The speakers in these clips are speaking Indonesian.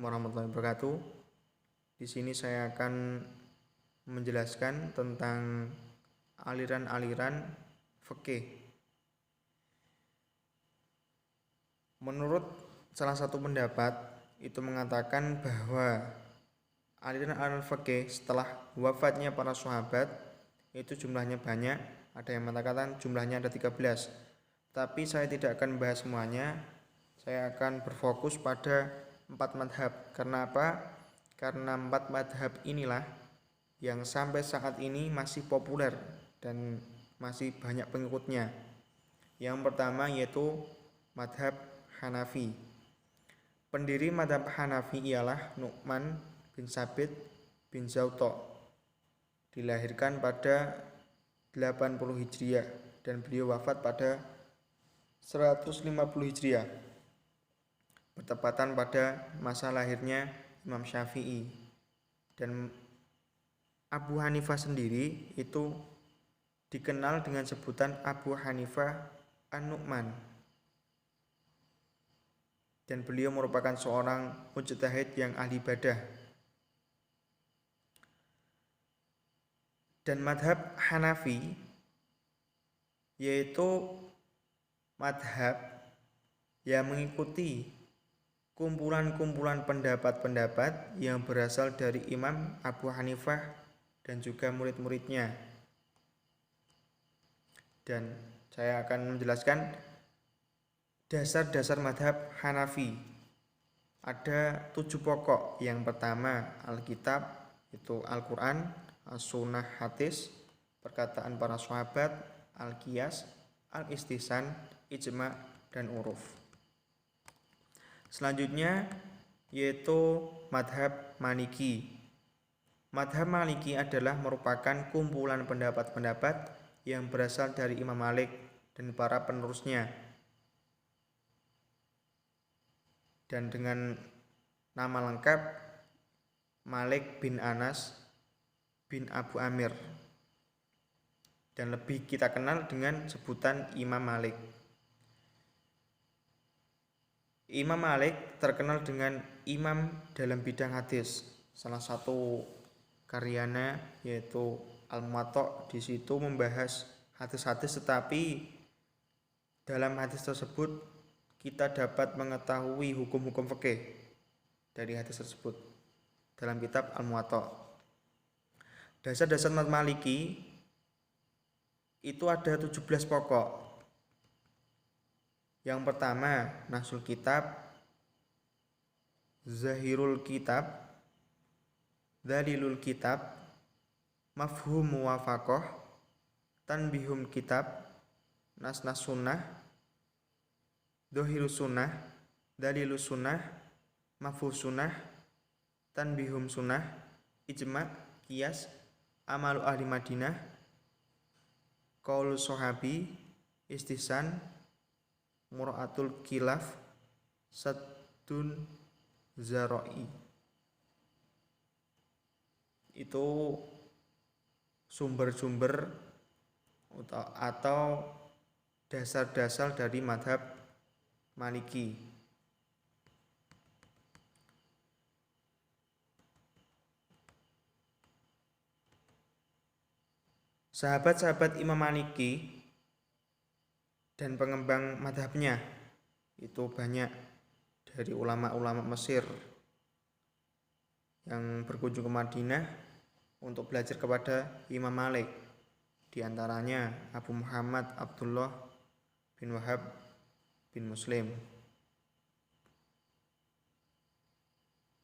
warahmatullahi wabarakatuh. Di sini saya akan menjelaskan tentang aliran-aliran fikih. Menurut salah satu pendapat itu mengatakan bahwa aliran-aliran fikih setelah wafatnya para sahabat itu jumlahnya banyak. Ada yang mengatakan jumlahnya ada 13. Tapi saya tidak akan membahas semuanya. Saya akan berfokus pada 4 madhab. Karena apa? Karena 4 madhab inilah yang sampai saat ini masih populer dan masih banyak pengikutnya. Yang pertama yaitu madhab Hanafi. Pendiri madhab Hanafi ialah Nu'man bin Sabit bin Zauto. Dilahirkan pada 80 Hijriah dan beliau wafat pada 150 Hijriah. Bertepatan pada masa lahirnya Imam Syafi'i. Dan Abu Hanifah sendiri itu dikenal dengan sebutan Abu Hanifah An-Nu'man. Dan beliau merupakan seorang mujtahid yang ahli ibadah. Dan madhab Hanafi yaitu madhab yang mengikuti kumpulan-kumpulan pendapat-pendapat yang berasal dari Imam Abu Hanifah dan juga murid-muridnya. Dan saya akan menjelaskan dasar-dasar madhab Hanafi. Ada 7 pokok. Yang pertama Alkitab, itu Al-Quran, As-Sunnah Hadis, perkataan para sahabat, Al-Qiyas, Al-Istihsan, Ijma' dan Uruf. Selanjutnya yaitu madhab Maliki. Madhab Maliki adalah merupakan kumpulan pendapat-pendapat yang berasal dari Imam Malik dan para penerusnya. Dan dengan nama lengkap Malik bin Anas bin Abu Amir. Dan lebih kita kenal dengan sebutan Imam Malik. Imam Malik terkenal dengan imam dalam bidang hadis. Salah satu karyanya yaitu Al-Muwatta. Di situ membahas hadis-hadis, tetapi dalam hadis tersebut kita dapat mengetahui hukum-hukum fikih dari hadis tersebut dalam kitab Al-Muwatta. Dasar-dasar madhab Maliki itu ada 17 pokok. Yang pertama, Nasul Kitab, Zahirul Kitab, Dalilul Kitab, Mafhum Muwafaqah, Tanbihum Kitab, Nas-Nas Sunnah, Dohirus Sunnah, Dalilus Sunnah, Mafhum Sunnah, Tanbihum Sunnah, Ijma', Qiyas, Amalu Ahli Madinah, Qaulus Sahabi, Istihsan, Mura'atul Khilaf, Saddun Zara'i. Itu sumber-sumber atau dasar-dasar dari madhab Maliki. Sahabat-sahabat Imam Maliki dan pengembang madhabnya itu banyak dari ulama-ulama Mesir yang berkunjung ke Madinah untuk belajar kepada Imam Malik. Di antaranya Abu Muhammad Abdullah bin Wahab bin Muslim.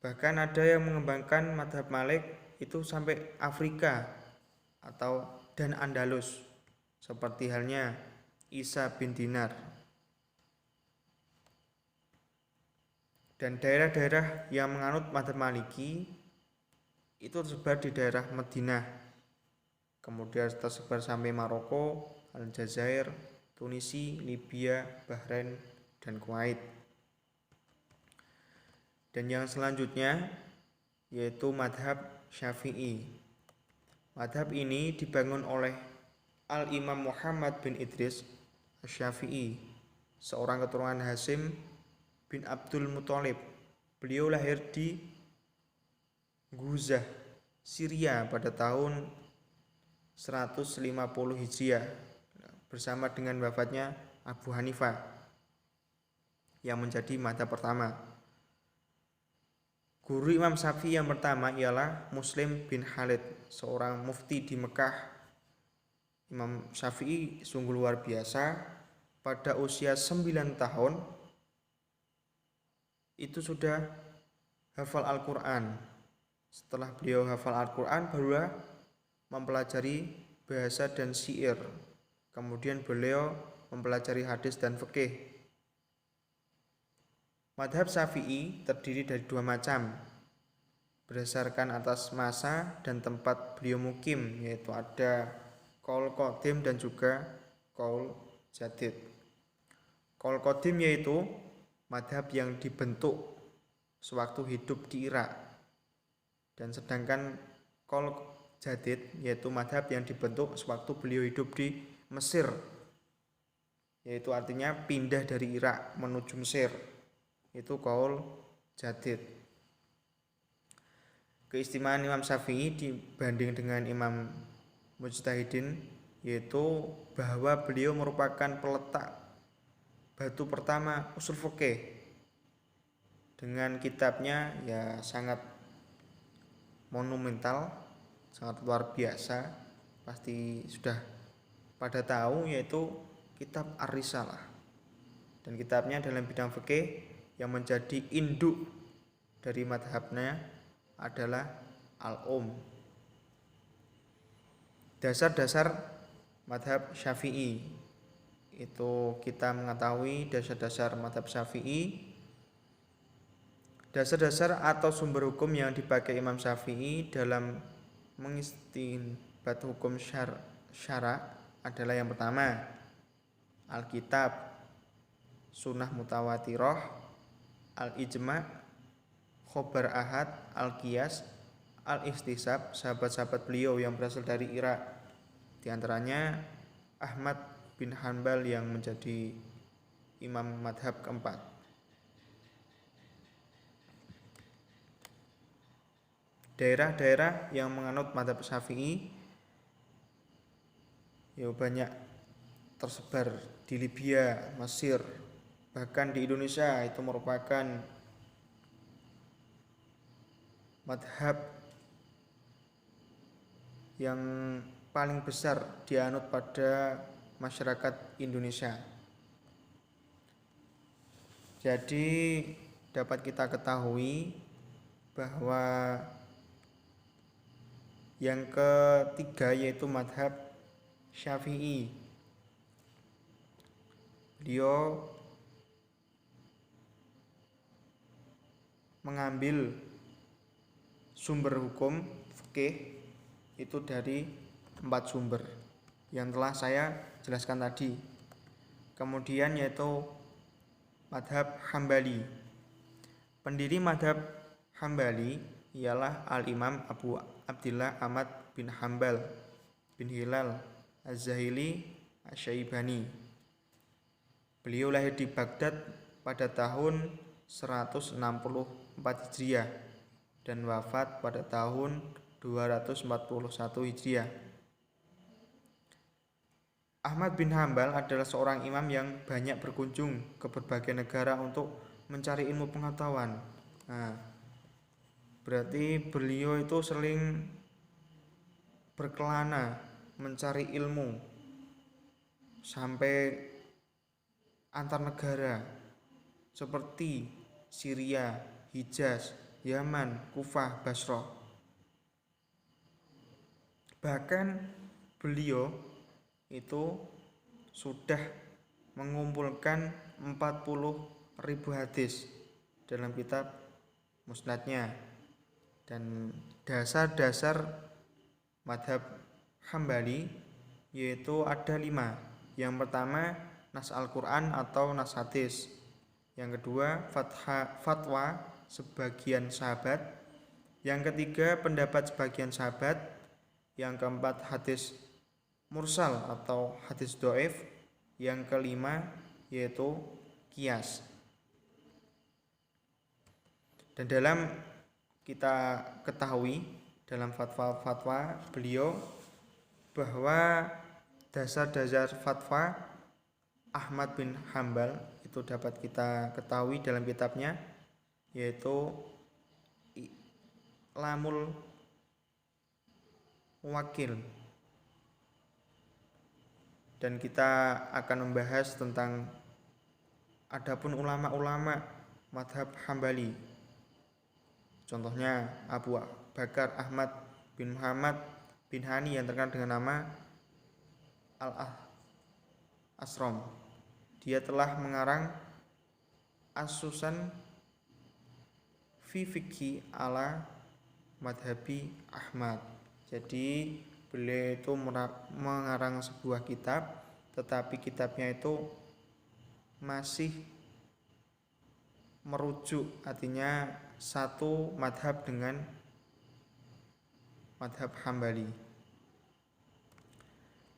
Bahkan ada yang mengembangkan madhab Malik itu sampai Afrika dan Andalus, seperti halnya Isa bin Dinar. Dan daerah-daerah yang menganut madhab Maliki itu tersebar di daerah Madinah, kemudian tersebar sampai Maroko, Aljazair, Tunisia, Libya, Bahrain, dan Kuwait. Dan yang selanjutnya yaitu madhab Syafi'i. Madhab ini dibangun oleh Al-Imam Muhammad bin Idris Asy-Syafi'i, seorang keturunan Hasyim bin Abdul Muthalib. Beliau lahir di Guzah, Syria pada tahun 150 Hijriah bersama dengan wafatnya Abu Hanifah yang menjadi madzhab pertama. Guru Imam Syafi'i yang pertama ialah Muslim bin Khalid, seorang mufti di Mekah. Imam Syafi'i sungguh luar biasa. Pada usia 9 tahun itu sudah hafal Al-Quran. Setelah beliau hafal Al-Quran, barulah mempelajari bahasa dan syair. Kemudian beliau mempelajari hadis dan fikih. Madhab Syafi'i terdiri dari dua macam, berdasarkan atas masa dan tempat beliau mukim, yaitu ada qaul qadim dan juga qaul jadid. Qaul qadim yaitu madhab yang dibentuk sewaktu hidup di Irak, dan sedangkan qaul jadid yaitu madhab yang dibentuk sewaktu beliau hidup di Mesir, yaitu artinya pindah dari Irak menuju Mesir. Itu qaul jadid. Keistimewaan Imam Syafi'i dibanding dengan Imam Mujtahidin yaitu bahwa beliau merupakan peletak batu pertama usul fikih. Dengan kitabnya ya sangat monumental, sangat luar biasa, pasti sudah pada tahu, yaitu kitab Ar-Risalah. Dan kitabnya dalam bidang fikih yang menjadi induk dari madhabnya adalah Al-Um. Dasar-dasar madhab Syafi'i, itu kita mengetahui dasar-dasar madhab Syafi'i. Dasar-dasar atau sumber hukum yang dipakai Imam Syafi'i dalam mengistinbat hukum syara adalah yang pertama Alkitab, Sunnah Mutawatirah, Al-Ijma', Khobar Ahad, Al-Qiyas, Al-Ihtisab, sahabat-sahabat beliau yang berasal dari Irak. Di antaranya Ahmad bin Hanbal yang menjadi imam madhab keempat. Daerah-daerah yang menganut madhab Syafi'i ya banyak tersebar di Libya, Mesir, bahkan di Indonesia. Itu merupakan madhab yang paling besar dianut pada masyarakat Indonesia. Jadi dapat kita ketahui bahwa yang ketiga yaitu madhab Syafi'i. Beliau mengambil sumber hukum fikih itu dari 4 sumber yang telah saya jelaskan tadi. Kemudian yaitu madhab Hambali. Pendiri madhab Hambali ialah Al-Imam Abu Abdillah Ahmad bin Hambal bin Hilal Az-Zahili Asy-Syaibani. Beliau lahir di Baghdad pada tahun 164 Hijriah dan wafat pada tahun 241 Hijriah. Ahmad bin Hambal adalah seorang imam yang banyak berkunjung ke berbagai negara untuk mencari ilmu pengetahuan. Berarti beliau itu sering berkelana mencari ilmu sampai antar negara seperti Syria, Hijaz, Yaman, Kufah, Basrah. Bahkan beliau itu sudah mengumpulkan 40.000 hadis dalam kitab musnadnya. Dan dasar-dasar madhab Hambali yaitu ada 5. Yang pertama nas Al-Quran atau nas hadis. Yang kedua fatwa sebagian sahabat. Yang ketiga pendapat sebagian sahabat. Yang keempat hadis mursal atau hadis dhaif. Yang kelima yaitu qiyas. Dan dalam kita ketahui dalam fatwa-fatwa beliau bahwa dasar-dasar fatwa Ahmad bin Hambal itu dapat kita ketahui dalam kitabnya, yaitu Lamul Wakil. Dan kita akan membahas tentang adapun ulama-ulama madhab Hambali. Contohnya Abu Bakar Ahmad bin Muhammad bin Hani yang terkenal dengan nama Al-Asram. Dia telah mengarang As-Sunan fi Fiqhi ala Madhabi Ahmad. Jadi beliau itu mengarang sebuah kitab, tetapi kitabnya itu masih merujuk, artinya satu madhab dengan madhab Hambali.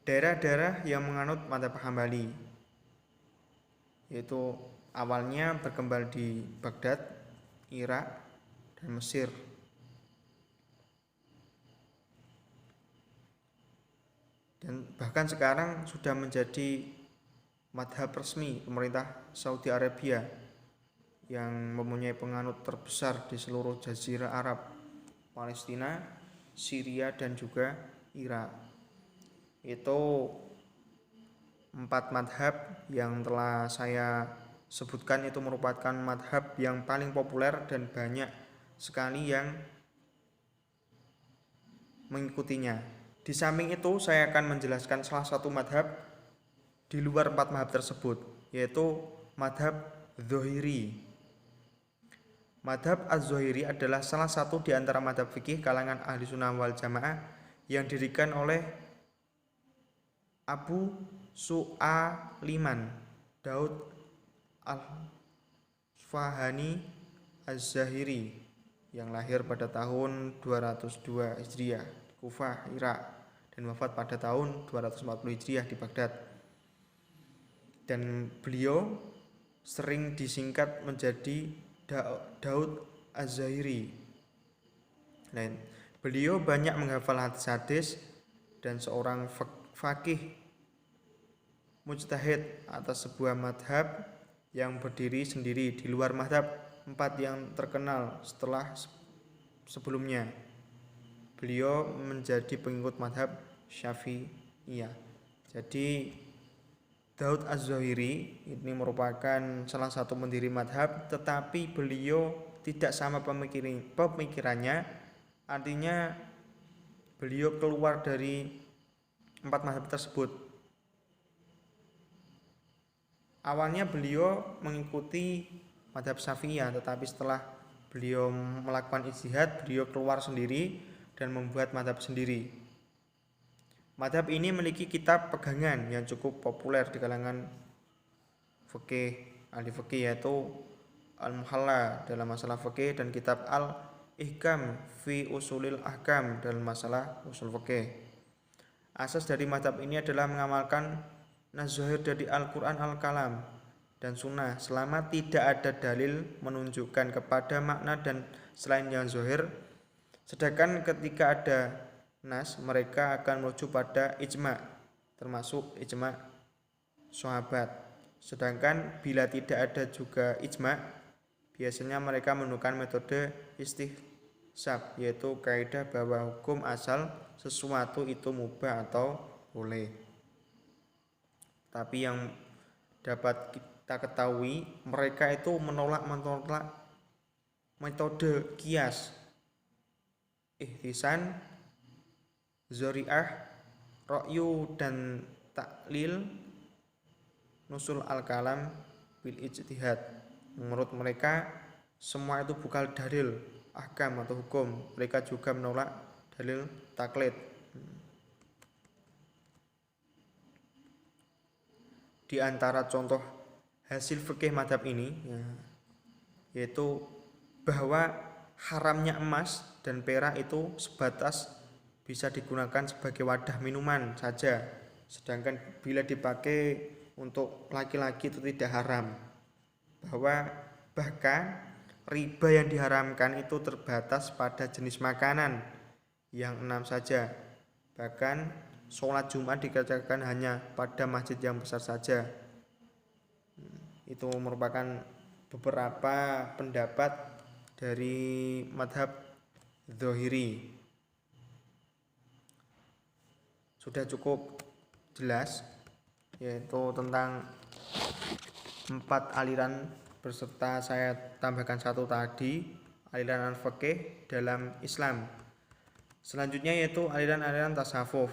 Daerah-daerah yang menganut madhab Hambali yaitu awalnya berkembang di Baghdad, Irak, dan Mesir. Dan bahkan sekarang sudah menjadi madhab resmi pemerintah Saudi Arabia yang mempunyai penganut terbesar di seluruh Jazirah Arab, Palestina, Syria, dan juga Irak. Itu 4 madhab yang telah saya sebutkan itu merupakan madhab yang paling populer dan banyak sekali yang mengikutinya. Di samping itu saya akan menjelaskan salah satu madhab di luar 4 madhab tersebut, yaitu madhab Dzohiri. Madhab Az-Dzohiri adalah salah satu di antara madhab fikih kalangan ahli sunnah wal jamaah yang didirikan oleh Abu Su'aliman Daud Al-Fahani Az-Zahiri yang lahir pada tahun 202 Hijriah di Kufah, Irak, dan wafat pada tahun 240 Hijriah di Baghdad. Dan beliau sering disingkat menjadi Daud Az-Zahiri. Dan beliau banyak menghafal hadis-hadis dan seorang fakih mujtahid atas sebuah madhab yang berdiri sendiri di luar madhab 4 yang terkenal setelah sebelumnya. Beliau menjadi pengikut madhab Syafi'iyah. Jadi Daud Az-Zahiri ini merupakan salah satu pendiri madhab, tetapi beliau tidak sama pemikirannya. Artinya beliau keluar dari 4 madhab tersebut. Awalnya beliau mengikuti madhab Syafi'iyah, tetapi setelah beliau melakukan ijtihad, beliau keluar sendiri dan membuat madhab sendiri. Madhab ini memiliki kitab pegangan yang cukup populer di kalangan fikih, ahli fikih, yaitu Al-Muhalla dalam masalah fikih dan kitab Al-Ihkam fi Usulil Ahkam dalam masalah usul fikih. Asas dari madhab ini adalah mengamalkan nas-zahir dari Al-Quran, Al-Kalam, dan Sunnah selama tidak ada dalil menunjukkan kepada makna dan selain yang zahir. Sedangkan ketika ada nas, mereka akan merujuk pada ijma, termasuk ijma sahabat. Sedangkan bila tidak ada juga ijma, biasanya mereka menggunakan metode istihsab, yaitu kaidah bahwa hukum asal sesuatu itu mubah atau boleh. Tapi yang dapat kita ketahui, mereka itu menolak metode qiyas, ihtisan, zori'ah, ra'yu, dan taklil, nusul al-kalam bil ijtihad. Menurut mereka semua itu bukan dalil ahkam atau hukum. Mereka juga menolak dalil taklid. Di antara contoh hasil fikih madhab ini yaitu bahwa haramnya emas dan perak itu sebatas bisa digunakan sebagai wadah minuman saja, sedangkan bila dipakai untuk laki-laki itu tidak haram. Bahwa bahkan riba yang diharamkan itu terbatas pada jenis makanan yang 6 saja. Bahkan sholat Jumat dikerjakan hanya pada masjid yang besar saja. Itu merupakan beberapa pendapat dari madhab Dzohiri. Sudah cukup jelas, yaitu tentang 4 aliran beserta saya tambahkan satu tadi, aliran al-fiqh dalam Islam. Selanjutnya yaitu aliran-aliran tasawuf.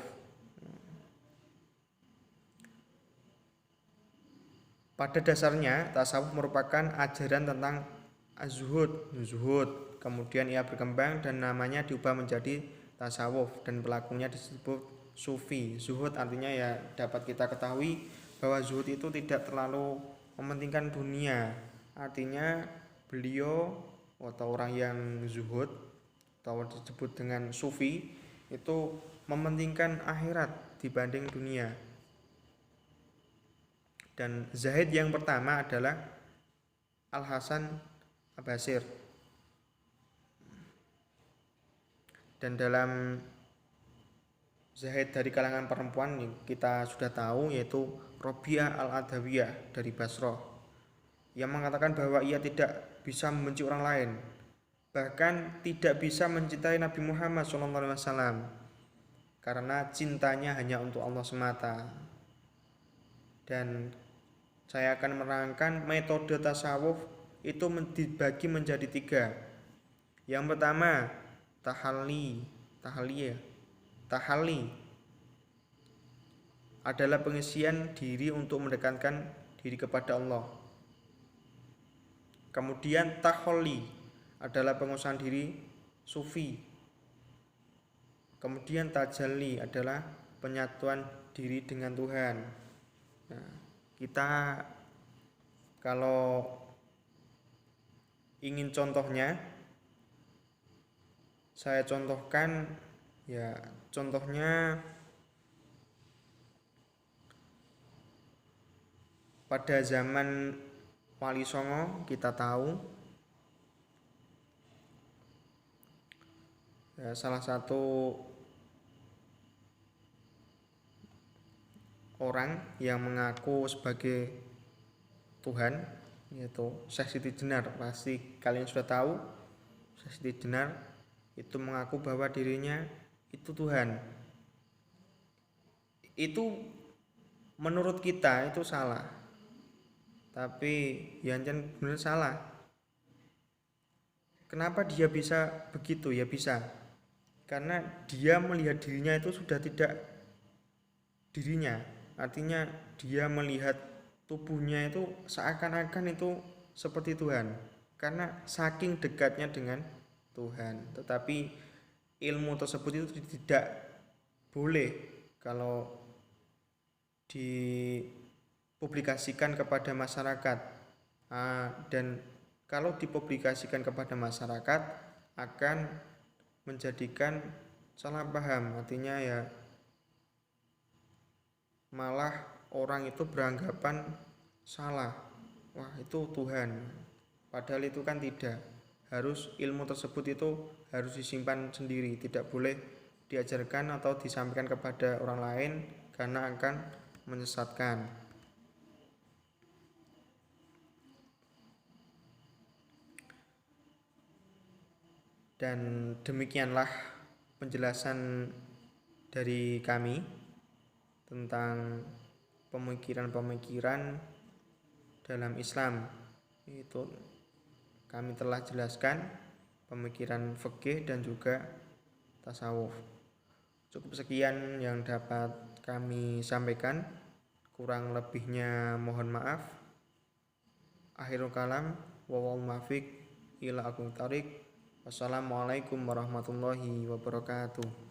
Pada dasarnya tasawuf merupakan ajaran tentang zuhud, kemudian ia berkembang dan namanya diubah menjadi tasawuf dan pelakunya disebut sufi. Zuhud artinya ya dapat kita ketahui bahwa zuhud itu tidak terlalu mementingkan dunia. Artinya beliau atau orang yang zuhud atau disebut dengan sufi itu mementingkan akhirat dibanding dunia. Dan zahid yang pertama adalah Al-Hasan Al-Basir. Dan dalam zahid dari kalangan perempuan kita sudah tahu yaitu Robiah Al-Adawiyah dari Basrah, yang mengatakan bahwa ia tidak bisa membenci orang lain, bahkan tidak bisa mencintai Nabi Muhammad SAW karena cintanya hanya untuk Allah semata. Dan saya akan menerangkan metode tasawuf itu dibagi menjadi 3. Yang pertama tahalli adalah pengisian diri untuk mendekatkan diri kepada Allah. Kemudian takholli adalah pengusahaan diri sufi. Kemudian tajalli adalah penyatuan diri dengan Tuhan. Nah, kita kalau ingin contohnya, saya contohkan ya, contohnya pada zaman Wali Songo kita tahu ya, salah satu orang yang mengaku sebagai Tuhan yaitu Syekh Siti Jenar. Pasti kalian sudah tahu Syekh Siti Jenar itu mengaku bahwa dirinya itu Tuhan. Itu menurut kita itu salah, tapi Yanjen benar salah. Kenapa dia bisa begitu? Ya bisa karena dia melihat dirinya itu sudah tidak dirinya. Artinya dia melihat tubuhnya itu seakan-akan itu seperti Tuhan karena saking dekatnya dengan Tuhan. Tetapi ilmu tersebut itu tidak boleh kalau dipublikasikan kepada masyarakat. Dan kalau dipublikasikan kepada masyarakat akan menjadikan salah paham. Artinya ya malah orang itu beranggapan salah, wah itu Tuhan, padahal itu kan tidak. Harus ilmu tersebut itu harus disimpan sendiri, tidak boleh diajarkan atau disampaikan kepada orang lain karena akan menyesatkan. Dan demikianlah penjelasan dari kami tentang pemikiran-pemikiran dalam Islam. Itu kami telah jelaskan pemikiran fikih dan juga tasawuf. Cukup sekian yang dapat kami sampaikan, kurang lebihnya mohon maaf. Akhirul kalam, wallahul muwaffiq ila aqwamit thoriq. Wassalamualaikum warahmatullahi wabarakatuh.